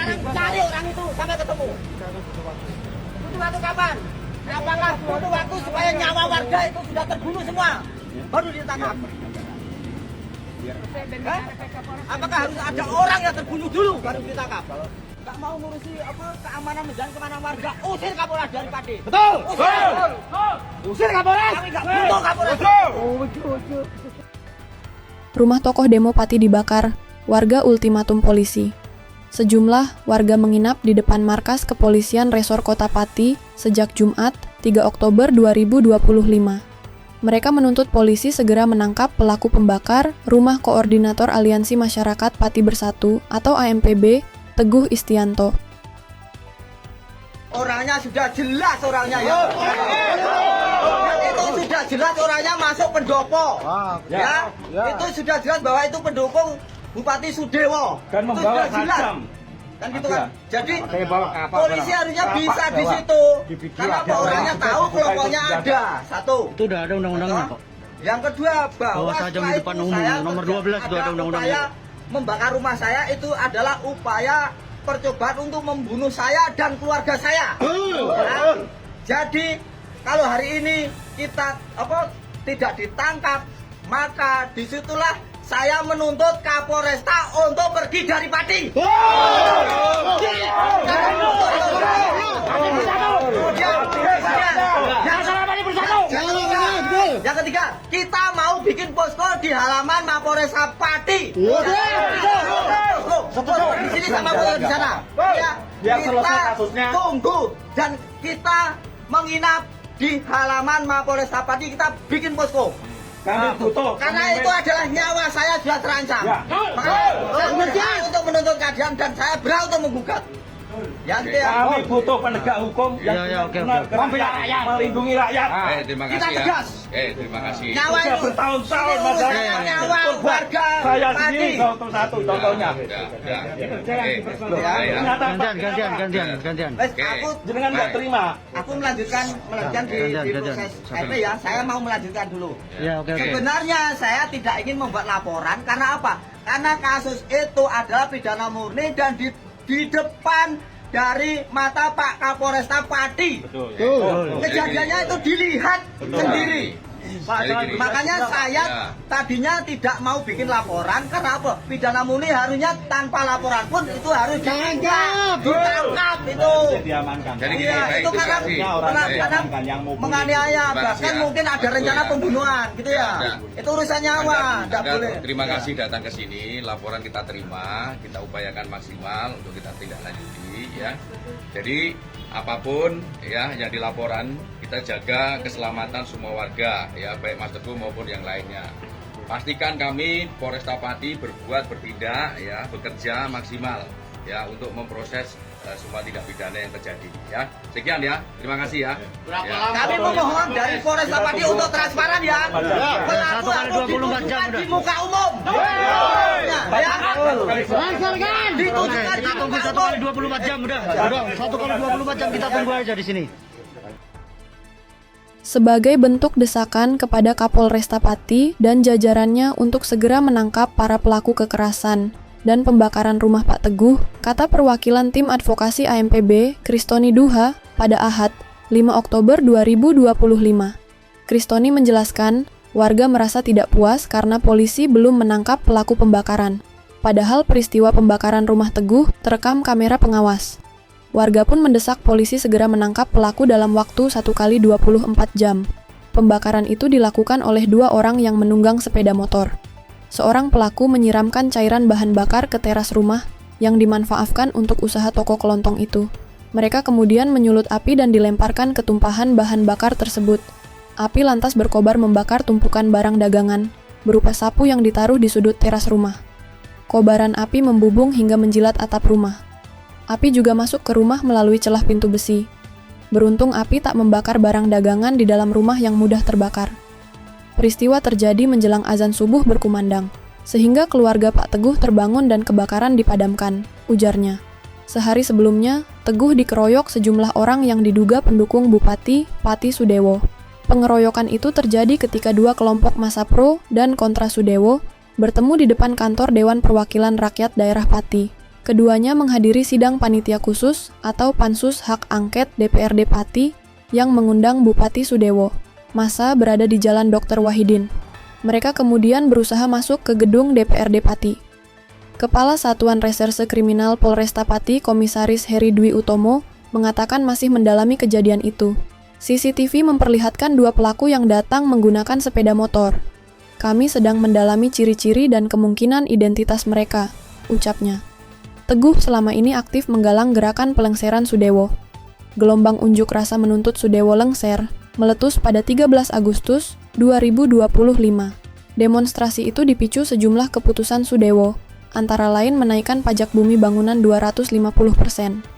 sekarang cari orang itu sampai ketemu. Butuh waktu kapan? Apakah butuh waktu supaya nyawa warga itu sudah terbunuh semua baru ditangkap? Apakah harus ada orang yang terbunuh dulu baru ditangkap? Nggak mau ngurusi keamanan dan keamanan warga, usir Kapolres dari Pati. Betul. Usir Kapolres. Kami nggak butuh Kapolres. Rumah tokoh demo Pati dibakar, warga ultimatum polisi. Sejumlah warga menginap di depan markas kepolisian Resor Kota Pati sejak Jumat, 3 Oktober 2025. Mereka menuntut polisi segera menangkap pelaku pembakar Rumah Koordinator Aliansi Masyarakat Pati Bersatu atau AMPB, Teguh Istianto. Orangnya sudah jelas orangnya ya. Itu sudah jelas orangnya masuk pendopo. Ya. Itu sudah jelas bahwa itu pendukung Bupati Sudewo. Dan membawa sajam. Kan gitu kan. Jadi polisi harusnya bisa di situ. Karena orangnya tahu kelompoknya ada. Satu. Itu udah ada undang-undangnya kok. Yang kedua bahwa sajam di depan umum nomor 12 itu ada undang-undangnya. Membakar rumah saya itu adalah upaya percobaan untuk membunuh saya dan keluarga saya. Nah, jadi kalau hari ini kita tidak ditangkap, maka disitulah saya menuntut Kapolresta untuk pergi dari Pati. Yang ketiga, kita mau bikin posko di halaman Mapolresta Pati. Di sini sama di sana. Ya, kita tunggu dan kita menginap di halaman Mapolresta Pati. Kita bikin posko. Karena itu adalah nyawa saya sudah terancam. Saya berhak untuk menuntut keadilan dan saya berhak untuk menggugat. Kami butuh penegak hukum yang membela rakyat, melindungi rakyat. Terima Kita kasih tegas. terima kasih. Nyawa Sudah itu bertahun-tahun nyawa warga saya Pati. sendiri satu contohnya. Gantian. Aku Jenengan nggak terima. Aku melanjutkan di proses IP ya. Saya mau melanjutkan dulu. Ya, oke. Sebenarnya saya tidak ingin membuat laporan karena apa? Karena kasus itu adalah pidana murni dan di depan dari mata Pak Kapolresta Pati. Betul. Kejadiannya itu dilihat sendiri. Makanya saya tadinya tidak mau bikin laporan karena apa? Pidana murni harusnya tanpa laporan pun itu harus ditangkap itu. Diamankan. Jadi gini, Iya, baik, itu terima karena kasih. yang mau menganiaya, Terima bahkan kasih, mungkin ada rencana pembunuhan, gitu ya. Itu urusan nyawa, tidak boleh. Terima kasih datang ke sini, laporan kita terima, kita upayakan maksimal untuk kita tindak lanjuti ya. Jadi apapun ya yang dilaporan, kita jaga keselamatan semua warga ya, baik Mas Teguh maupun yang lainnya. Pastikan kami Polresta Pati bertindak ya, bekerja maksimal ya untuk memproses semua tindak pidana yang terjadi ya. Sekian ya, terima kasih ya. Kami memohon dari Polresta Pati untuk transparan ya. Pelaku harus ditunjukkan di muka umum. Lancarkan. Ditunjukkan di Kita tunggu muka 1 kali umum. 24 jam udah. 1 kali 24 jam kita tunggu aja di sini. Sebagai bentuk desakan kepada Kapolresta Pati dan jajarannya untuk segera menangkap para pelaku kekerasan dan pembakaran rumah Pak Teguh, kata perwakilan tim advokasi AMPB, Kristoni Duha, pada Ahad, 5 Oktober 2025. Kristoni menjelaskan, warga merasa tidak puas karena polisi belum menangkap pelaku pembakaran. Padahal peristiwa pembakaran rumah Teguh terekam kamera pengawas. Warga pun mendesak polisi segera menangkap pelaku dalam waktu 1 kali 24 jam. Pembakaran itu dilakukan oleh 2 orang yang menunggang sepeda motor. Seorang pelaku menyiramkan cairan bahan bakar ke teras rumah yang dimanfaatkan untuk usaha toko kelontong itu. Mereka kemudian menyulut api dan dilemparkan ke tumpahan bahan bakar tersebut. Api lantas berkobar membakar tumpukan barang dagangan, berupa sapu yang ditaruh di sudut teras rumah. Kobaran api membubung hingga menjilat atap rumah. Api juga masuk ke rumah melalui celah pintu besi. Beruntung api tak membakar barang dagangan di dalam rumah yang mudah terbakar. Peristiwa terjadi menjelang azan subuh berkumandang, sehingga keluarga Pak Teguh terbangun dan kebakaran dipadamkan, ujarnya. Sehari sebelumnya, Teguh dikeroyok sejumlah orang yang diduga pendukung Bupati Pati Sudewo. Pengeroyokan itu terjadi ketika 2 kelompok massa pro dan kontra Sudewo bertemu di depan kantor Dewan Perwakilan Rakyat Daerah Pati. Keduanya menghadiri sidang panitia khusus atau Pansus Hak Angket DPRD Pati yang mengundang Bupati Sudewo. Massa berada di Jalan Dr. Wahidin. Mereka kemudian berusaha masuk ke gedung DPRD Pati. Kepala Satuan Reserse Kriminal Polresta Pati, Komisaris Heri Dwi Utomo, mengatakan masih mendalami kejadian itu. CCTV memperlihatkan dua pelaku yang datang menggunakan sepeda motor. Kami sedang mendalami ciri-ciri dan kemungkinan identitas mereka, ucapnya. Teguh selama ini aktif menggalang gerakan pelengseran Sudewo. Gelombang unjuk rasa menuntut Sudewo lengser meletus pada 13 Agustus 2025. Demonstrasi itu dipicu sejumlah keputusan Sudewo, antara lain menaikkan pajak bumi bangunan 250%.